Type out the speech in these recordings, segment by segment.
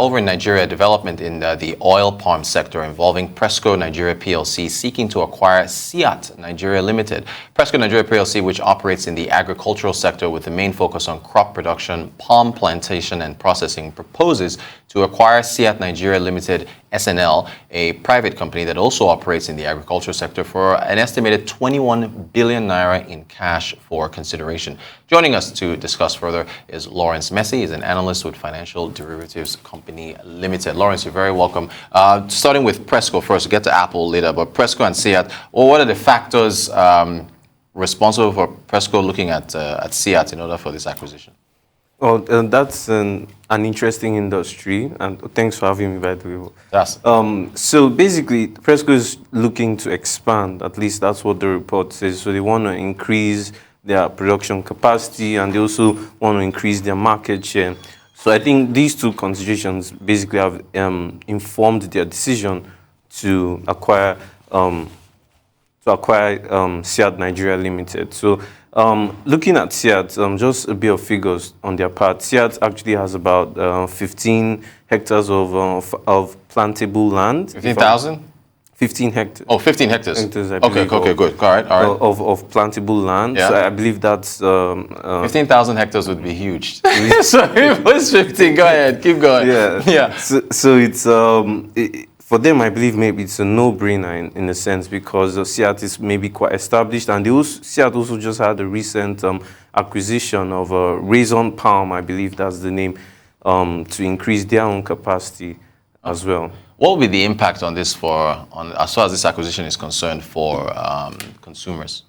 Over in Nigeria, development in the oil palm sector involving PRESCO Nigeria PLC seeking to acquire SIAT Nigeria Limited. PRESCO Nigeria PLC, which operates in the agricultural sector with the main focus on crop production, palm plantation and processing, proposes to acquire SIAT Nigeria Limited SNL, a private company that also operates in the agricultural sector, for an estimated 21 billion naira in cash for consideration. Joining us to discuss further is Lawrence Messi. He's an analyst with Financial Derivatives Company Limited. Lawrence, you're very welcome. Starting with PRESCO first, we'll get to Apple later, but PRESCO and SIAT, well, what are the factors responsible for PRESCO looking at SIAT in order for this acquisition? Well, that's an interesting industry, and thanks for having me, by the way. Yes. So basically, PRESCO is looking to expand, at least that's what the report says. So they want to increase their production capacity, and they also want to increase their market share. So I think these two considerations basically have informed their decision to acquire SIAT Nigeria Limited. So looking at SIAT, just a bit of figures on their part. SIAT actually has about 15 hectares of plantable land. 15,000? 15 hectares. Oh, 15 hectares. Okay, good. All right. Of plantable land. Yeah. So I believe that's 15,000 hectares would be huge. Sorry, it was 15. Go ahead, keep going. Yeah. So it's for them, I believe maybe it's a no-brainer in a sense, because SIAT is maybe quite established, and SIAT also just had a recent acquisition of Raisin Palm, I believe that's the name, to increase their own capacity as well. What will be the impact on this as far as this acquisition is concerned for consumers?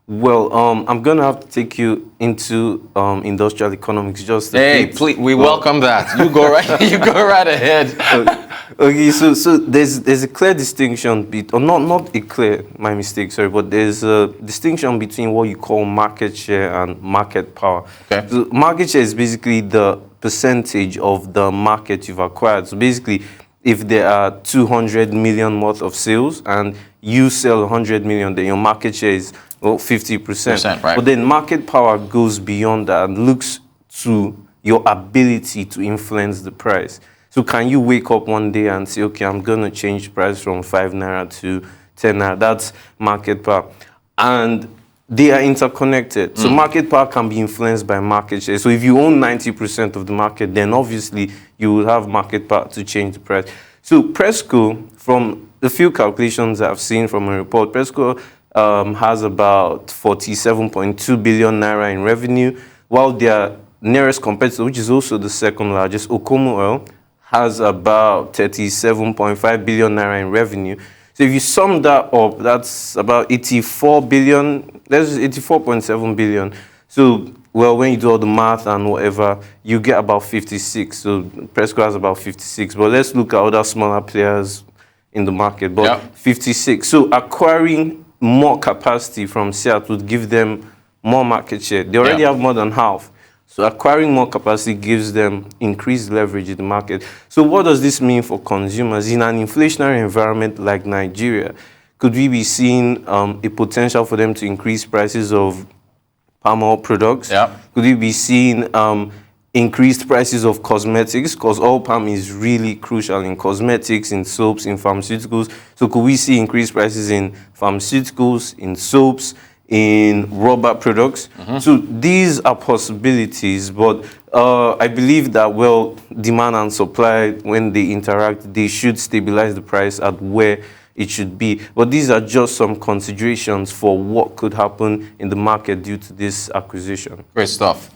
Well, I'm going to have to take you into industrial economics just a bit. Please, we welcome that. You go right ahead. Okay, so there's a clear distinction, not a clear, my mistake, sorry, but there's a distinction between what you call market share and market power. Okay. So market share is basically the percentage of the market you've acquired. So basically, if there are 200 million worth of sales and you sell 100 million, then your market share is 50%. Right. But then market power goes beyond that and looks to your ability to influence the price. So can you wake up one day and say, okay, I'm going to change the price from 5 naira to 10 naira? That's market power. And they are interconnected. So market power can be influenced by market share. So if you own 90% of the market, then obviously you will have market power to change the price. So PRESCO, from the few calculations I've seen from a report, PRESCO has about 47.2 billion naira in revenue, while their nearest competitor, which is also the second largest, Okomo Oil, has about 37.5 billion naira in revenue. So if you sum that up, that's about 84 billion, that's 84.7 billion. So, well, when you do all the math and whatever, you get about 56. So PRESCO has about 56. But let's look at other smaller players in the market. But 56. So acquiring more capacity from SIAT would give them more market share. They already have more than half. So acquiring more capacity gives them increased leverage in the market. So what does this mean for consumers? In an inflationary environment like Nigeria, could we be seeing a potential for them to increase prices of palm oil products? Could we be seeing increased prices of cosmetics? Because oil palm is really crucial in cosmetics, in soaps, in pharmaceuticals. So could we see increased prices in pharmaceuticals, in soaps, in rubber products? So these are possibilities, but I believe that, well, demand and supply, when they interact, they should stabilize the price at where it should be. But these are just some considerations for what could happen in the market due to this acquisition. Great stuff.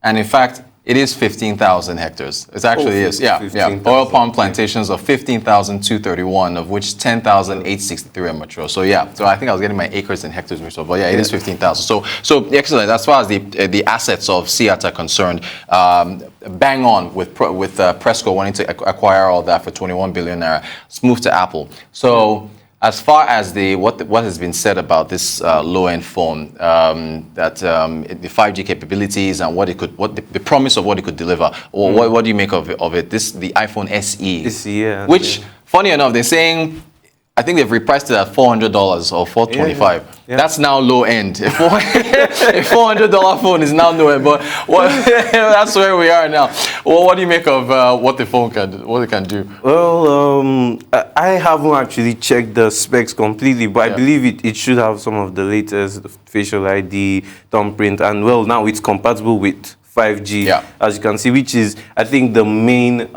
And in fact, it is 15,000 hectares. It actually is. Yeah. Oil palm plantations of 15,231, of which 10,863 are mature. So so I think I was getting my acres and hectares mixed up. But it is 15,000. So excellent. As far as the assets of SIAT are concerned, bang on with PRESCO wanting to acquire all that for 21 billion naira. Let's move to Apple. So as far as what has been said about this low-end phone, that the 5G capabilities and the promise of what it could deliver, or what do you make of it? The iPhone SE, SE, which funny enough, they're saying I think they've repriced it at $400 or $425. Yeah. That's now low end. A $400 phone is now low end, but that's where we are now. Well, what do you make of what the phone what it can do? Well, I haven't actually checked the specs completely, but I believe it should have some of the latest facial ID, thumbprint, and well, now it's compatible with 5G, as you can see, which is, I think, the main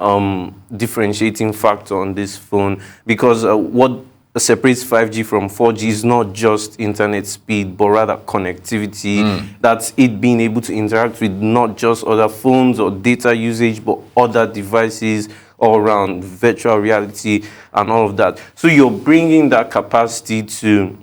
differentiating factor on this phone, because what separates 5G from 4G is not just internet speed, but rather connectivity. That's it being able to interact with not just other phones or data usage, but other devices all around, virtual reality and all of that. So you're bringing that capacity to,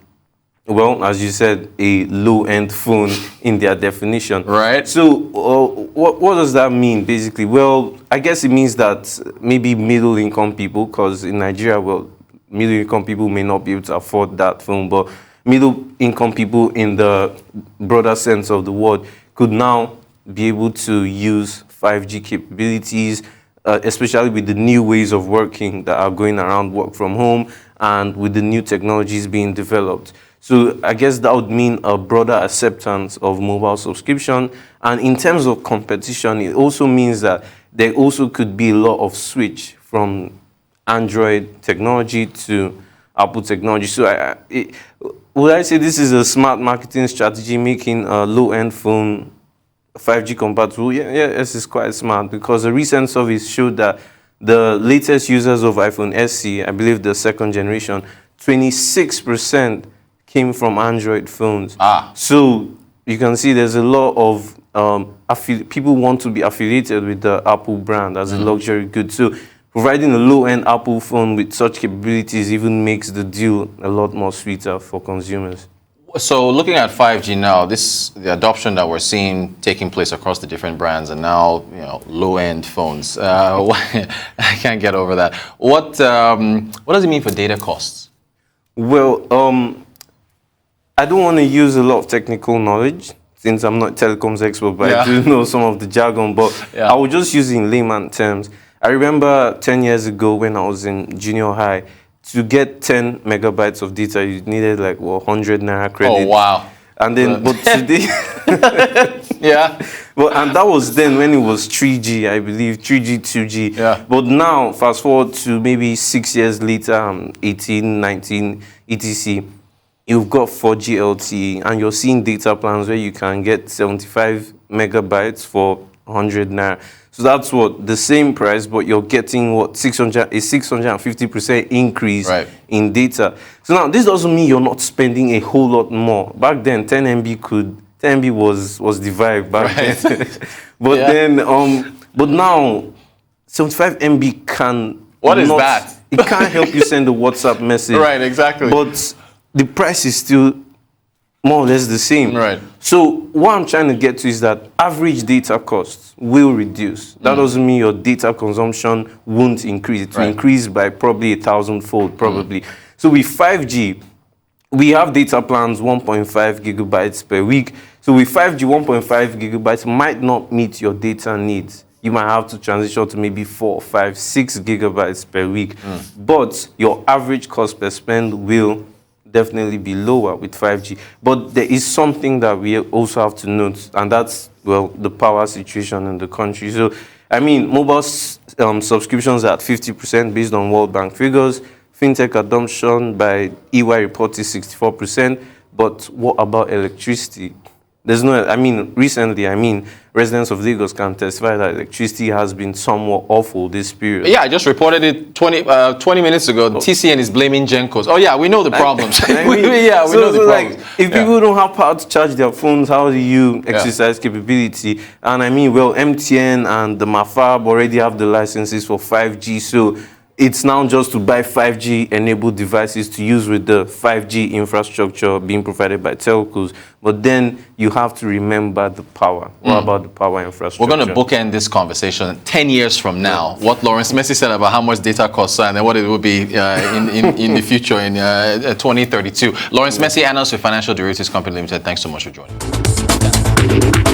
well, as you said, a low-end phone in their definition. Right. So what does that mean, basically? Well, I guess it means that maybe middle-income people, because in Nigeria, well, middle-income people may not be able to afford that phone, but middle-income people in the broader sense of the word could now be able to use 5G capabilities, especially with the new ways of working that are going around, work from home, and with the new technologies being developed. So I guess that would mean a broader acceptance of mobile subscription. And in terms of competition, it also means that there also could be a lot of switch from Android technology to Apple technology. So would I say this is a smart marketing strategy, making a low-end phone 5G compatible? Yes, it's quite smart, because a recent survey showed that the latest users of iPhone SE, I believe the second generation, 26% came from Android phones. So you can see there's a lot of people want to be affiliated with the Apple brand as a luxury good. So providing a low-end Apple phone with such capabilities even makes the deal a lot more sweeter for consumers. So looking at 5G now, the adoption that we're seeing taking place across the different brands, and now low-end phones. I can't get over that. What does it mean for data costs? Well, I don't want to use a lot of technical knowledge, since I'm not a telecoms expert, but I do know some of the jargon. But I will just use it in layman terms. I remember 10 years ago when I was in junior high, to get 10 megabytes of data, you needed like 100 naira credit. Oh, wow. And then, but today, Well, and that was then when it was 3G, I believe, 3G, 2G. Yeah. But now, fast forward to maybe 6 years later, 18, 19, etc., you've got 4G LTE, and you're seeing data plans where you can get 75 megabytes for 100 naira. So that's what, the same price, but you're getting what, 650% increase in data. So now, this doesn't mean you're not spending a whole lot more. Back then, 10 MB was the vibe back then. But then, but now, 75 MB can... What is that? It can't help you send a WhatsApp message. Right, exactly. But the price is still more or less the same. Right. So what I'm trying to get to is that average data costs will reduce. That doesn't mean your data consumption won't increase. It will increase by probably 1,000-fold, probably. So with 5G, we have data plans 1.5 gigabytes per week. So with 5G, 1.5 gigabytes might not meet your data needs. You might have to transition to maybe 4, 5, 6 gigabytes per week. But your average cost per spend will definitely be lower with 5G. But there is something that we also have to note, and that's, well, the power situation in the country. So, I mean, mobile subscriptions are at 50% based on World Bank figures. Fintech adoption by EY report is 64%. But what about electricity? There's no, recently, residents of Lagos can testify that electricity has been somewhat awful this period. Yeah, I just reported it 20 minutes ago. TCN is blaming Gencos. Oh yeah, we know the problems. We know the problems. Like, if people don't have power to charge their phones, how do you exercise capability? And MTN and the Mafab already have the licenses for 5G, so it's now just to buy 5G-enabled devices to use with the 5G infrastructure being provided by telcos. But then you have to remember the power. What about the power infrastructure? We're going to bookend this conversation 10 years from now. What Lawrence Messi said about how much data costs are and then what it will be in the future in 2032. Lawrence Messi, Analyst with Financial Derivatives Company Limited. Thanks so much for joining us.